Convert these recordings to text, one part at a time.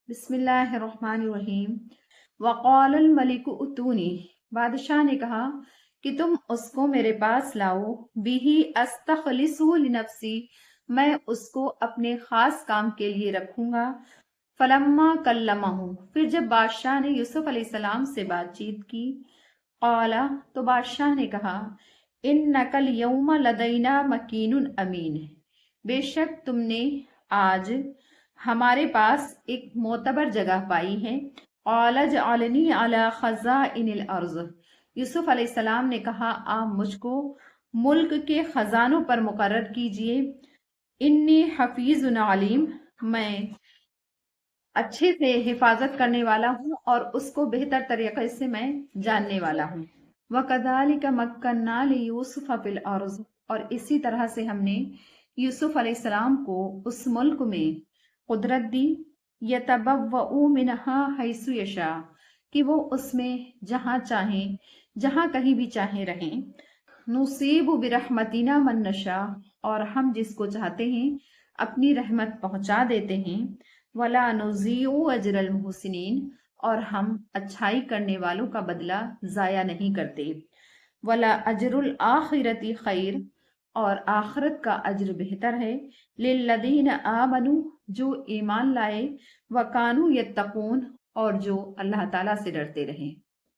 بسم اللہ الرحمن الرحیم۔ وقال الملک اتونی، بادشاہ نے کہا کہ تم اس کو میرے پاس لاؤ، بیہی استخلصہ لنفسی، میں اس کو اپنے خاص کام کے لیے رکھوں گا۔ فلما کلمہ، پھر جب بادشاہ نے یوسف علیہ السلام سے بات چیت کی، قال، تو بادشاہ نے کہا، انک الیوم لدینا مکین امین، بے شک تم نے آج ہمارے پاس ایک معتبر جگہ پائی ہے۔ قال اجعلنی علی خزائن الارض، یوسف علیہ السلام نے کہا آپ مجھ کو ملک کے خزانوں پر مقرر کیجئے۔ انی حفیظ علیم، میں اچھے سے حفاظت کرنے والا ہوں اور اس کو بہتر طریقے سے میں جاننے والا ہوں۔ وَكَذَلِكَ مَكَّنَّا لِيُوسُفَ فِي الْأَرْضِ، اور اسی طرح سے ہم نے یوسف علیہ السلام کو اس ملک میں قدرت دی، يَتَبَوَّأُ مِنْهَا حَيْثُ يَشَاءُ، کہ وہ اس میں جہاں چاہیں، جہاں کہیں بھی چاہیں رہیں۔ نُصِيبُ بِرَحْمَتِنَا مَن نَّشَاءُ، اور ہم جس کو چاہتے ہیں اپنی رحمت پہنچا دیتے ہیں۔ وَلَا نُضِيعُ أَجْرَ الْمُحْسِنِينَ، اور ہم اچھائی کرنے والوں کا بدلہ ضائع نہیں کرتے۔ وَلَا أَجْرُ الْآخِرَةِ خَيْرٌ، اور آخرت کا اجر بہتر ہے۔ لِلَّذِينَ آمَنُوا، جو ایمان لائے، وَكَانُوا يَتَّقُونَ، اور جو اللہ تعالیٰ سے ڈرتے رہیں۔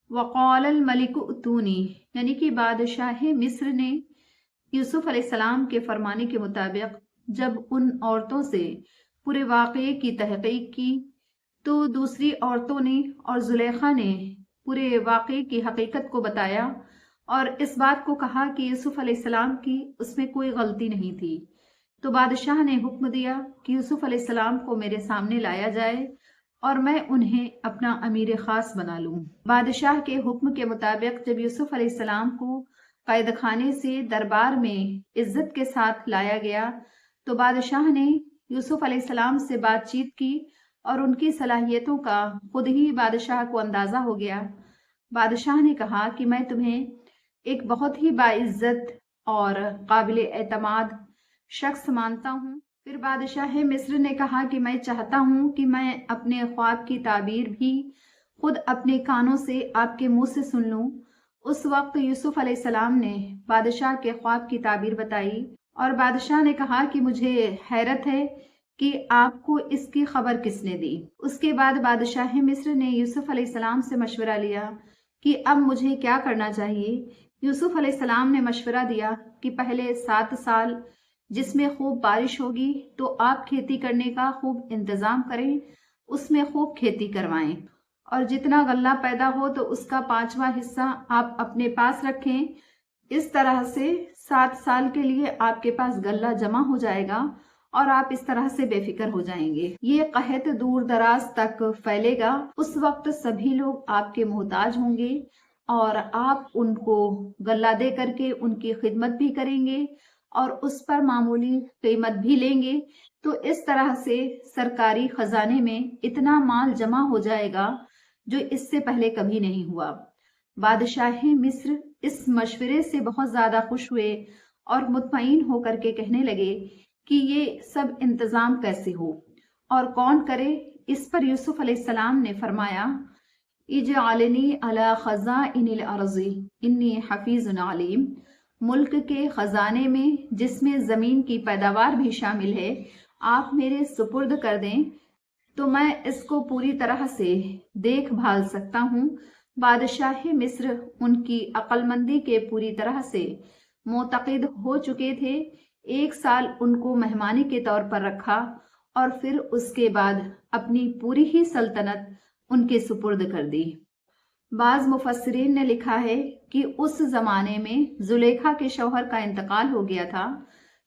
وَقَالَ الْمَلِكُ ائْتُونِی، یعنی کہ بادشاہ مصر نے یوسف علیہ السلام کے فرمانے کے مطابق جب ان عورتوں سے پورے واقعے کی تحقیق کی تو دوسری عورتوں نے اور زلیخا نے پورے واقعے کی حقیقت کو بتایا اور اس بات کو کہا کہ یوسف علیہ السلام کی اس میں کوئی غلطی نہیں تھی۔ تو بادشاہ نے حکم دیا کہ یوسف علیہ السلام کو میرے سامنے لایا جائے اور میں انہیں اپنا امیر خاص بنا لوں۔ بادشاہ کے حکم کے مطابق جب یوسف علیہ السلام کو قید خانے سے دربار میں عزت کے ساتھ لایا گیا تو بادشاہ نے یوسف علیہ السلام سے بات چیت کی اور ان کی صلاحیتوں کا خود ہی بادشاہ کو اندازہ ہو گیا۔ بادشاہ نے کہا کہ میں تمہیں ایک بہت ہی باعزت اور قابل اعتماد شخص مانتا ہوں۔ پھر بادشاہ مصر نے کہا کہ میں چاہتا ہوں کہ میں اپنے خواب کی تعبیر بھی خود اپنے کانوں سے آپ کے منہ سے سن لوں۔ اس وقت یوسف علیہ السلام نے بادشاہ کے خواب کی تعبیر بتائی اور بادشاہ نے کہا کہ مجھے حیرت ہے کہ آپ کو اس کی خبر کس نے دی۔ اس کے بعد بادشاہ مصر نے یوسف علیہ السلام سے مشورہ لیا کہ اب مجھے کیا کرنا چاہیے۔ یوسف علیہ السلام نے مشورہ دیا کہ پہلے 7 سال جس میں خوب بارش ہوگی تو آپ کھیتی کرنے کا خوب انتظام کریں، اس میں خوب کھیتی کروائیں اور جتنا غلہ پیدا ہو تو اس کا 5واں حصہ آپ اپنے پاس رکھیں۔ اس طرح سے 7 سال کے لیے آپ کے پاس غلہ جمع ہو جائے گا اور آپ اس طرح سے بے فکر ہو جائیں گے۔ یہ قحط دور دراز تک پھیلے گا، اس وقت سبھی لوگ آپ کے محتاج ہوں گے اور آپ ان کو غلہ دے کر کے ان کی خدمت بھی کریں گے اور اس پر معمولی قیمت بھی لیں گے، تو اس طرح سے سرکاری خزانے میں اتنا مال جمع ہو جائے گا جو اس سے پہلے کبھی نہیں ہوا۔ بادشاہ مصر اس مشورے سے بہت زیادہ خوش ہوئے اور مطمئن ہو کر کے کہنے لگے کہ یہ سب انتظام کیسے ہو اور کون کرے۔ اس پر یوسف علیہ السلام نے فرمایا، اجعلنی علی خزائن الارض انی حفیظ علیم، ملک کے خزانے میں جس میں زمین کی پیداوار بھی شامل ہے آپ میرے سپرد کر دیں تو میں اس کو پوری طرح سے دیکھ بھال سکتا ہوں۔ بادشاہ مصر ان کی عقل مندی کے پوری طرح سے معتقد ہو چکے تھے۔ 1 سال ان کو مہمانی کے طور پر رکھا اور پھر اس کے بعد اپنی پوری ہی سلطنت ان کے سپرد کر دی۔ بعض مفسرین نے لکھا ہے کہ اس زمانے میں زلیخا کے شوہر کا انتقال ہو گیا تھا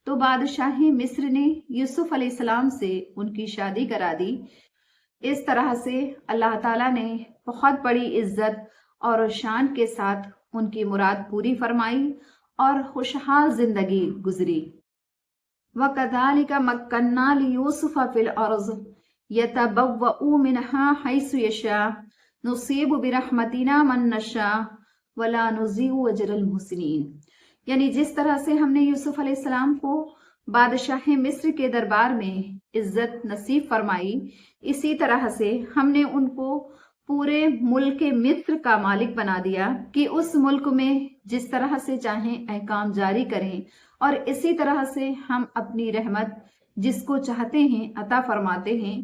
تو بادشاہ مصر نے یوسف علیہ السلام سے ان کی شادی کرا دی۔ اس طرح سے اللہ تعالیٰ نے بہت بڑی عزت اور شان کے ساتھ ان کی مراد پوری فرمائی اور خوشحال زندگی گزری۔ وَكَذَلِكَ مَكَّنَّا لِيُوسُفَ فِي الْأَرْضِ يَتَبَوَّأُ مِنْهَا حَيْثُ يَشَاءُ نُصِيبُ بِرَحْمَتِنَا مَن نَّشَاءُ وَلَا نُضِيعُ أَجْرَ الْمُحْسِنِينَ، یعنی جس طرح سے ہم نے یوسف علیہ السلام کو بادشاہ مصر کے دربار میں عزت نصیب فرمائی، اسی طرح سے ہم نے ان کو پورے ملک مصر کا مالک بنا دیا کہ اس ملک میں جس طرح سے چاہیں احکام جاری کریں، اور اسی طرح سے ہم اپنی رحمت جس کو چاہتے ہیں عطا فرماتے ہیں،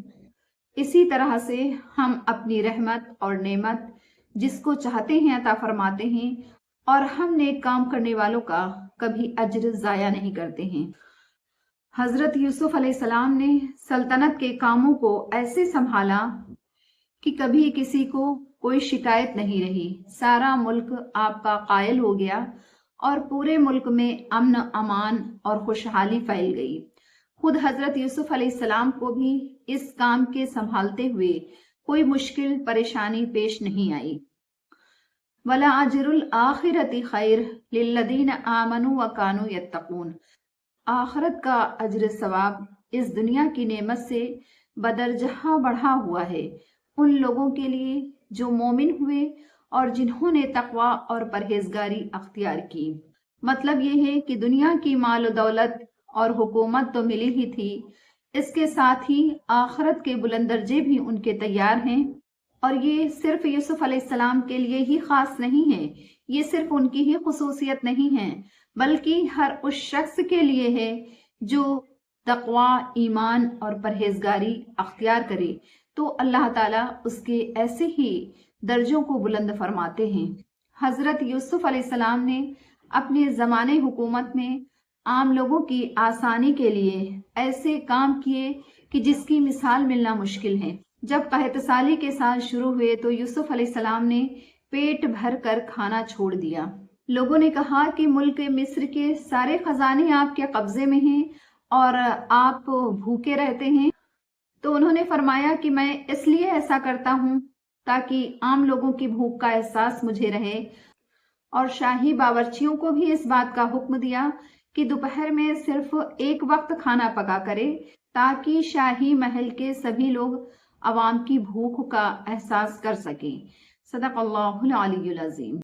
اسی طرح سے ہم اپنی رحمت اور نعمت جس کو چاہتے ہیں عطا فرماتے ہیں، اور ہم نیک کام کرنے والوں کا کبھی اجر ضائع نہیں کرتے ہیں۔ حضرت یوسف علیہ السلام نے سلطنت کے کاموں کو ایسے سنبھالا کہ کبھی کسی کو کوئی شکایت نہیں رہی، سارا ملک آپ کا قائل ہو گیا اور پورے ملک میں امن امان اور خوشحالی پھیل گئی۔ خود حضرت یوسف علیہ السلام کو بھی اس کام کے سنبھالتے ہوئے کوئی مشکل پریشانی پیش نہیں آئی۔ وَلَأَجْرُ الْآخِرَةِ خَيْرٌ لِلَّذِينَ آمَنُوا وَكَانُوا يَتَّقُونَ، آخرت کا اجر ثواب اس دنیا کی نعمت سے بدرجہ بڑھا ہوا ہے ان لوگوں کے لیے جو مومن ہوئے اور جنہوں نے تقوی اور پرہیزگاری اختیار کی۔ مطلب یہ ہے کہ دنیا کی مال و دولت اور حکومت تو ملی ہی تھی، اس کے ساتھ ہی آخرت کے بلند درجے بھی ان کے تیار ہیں، اور یہ صرف یوسف علیہ السلام کے لیے ہی خاص نہیں ہے، یہ صرف ان کی ہی خصوصیت نہیں ہے، بلکہ ہر اس شخص کے لیے ہے جو تقوی، ایمان اور پرہیزگاری اختیار کرے تو اللہ تعالیٰ اس کے ایسے ہی درجوں کو بلند فرماتے ہیں۔ حضرت یوسف علیہ السلام نے اپنے زمانے حکومت میں عام لوگوں کی آسانی کے لیے ایسے کام کیے کہ جس کی مثال ملنا مشکل ہے۔ جب قحط سالی کے سال شروع ہوئے تو یوسف علیہ السلام نے پیٹ بھر کر کھانا چھوڑ دیا۔ لوگوں نے کہا کہ ملک مصر کے سارے خزانے آپ کے قبضے میں ہیں اور آپ بھوکے رہتے ہیں، تو انہوں نے فرمایا کہ میں اس لیے ایسا کرتا ہوں تاکہ عام لوگوں کی بھوک کا احساس مجھے رہے، اور شاہی باورچیوں کو بھی اس بات کا حکم دیا کہ دوپہر میں صرف ایک وقت کھانا پکا کرے تاکہ شاہی محل کے سبھی لوگ عوام کی بھوک کا احساس کر سکیں۔ صدق اللہ العلی العظیم۔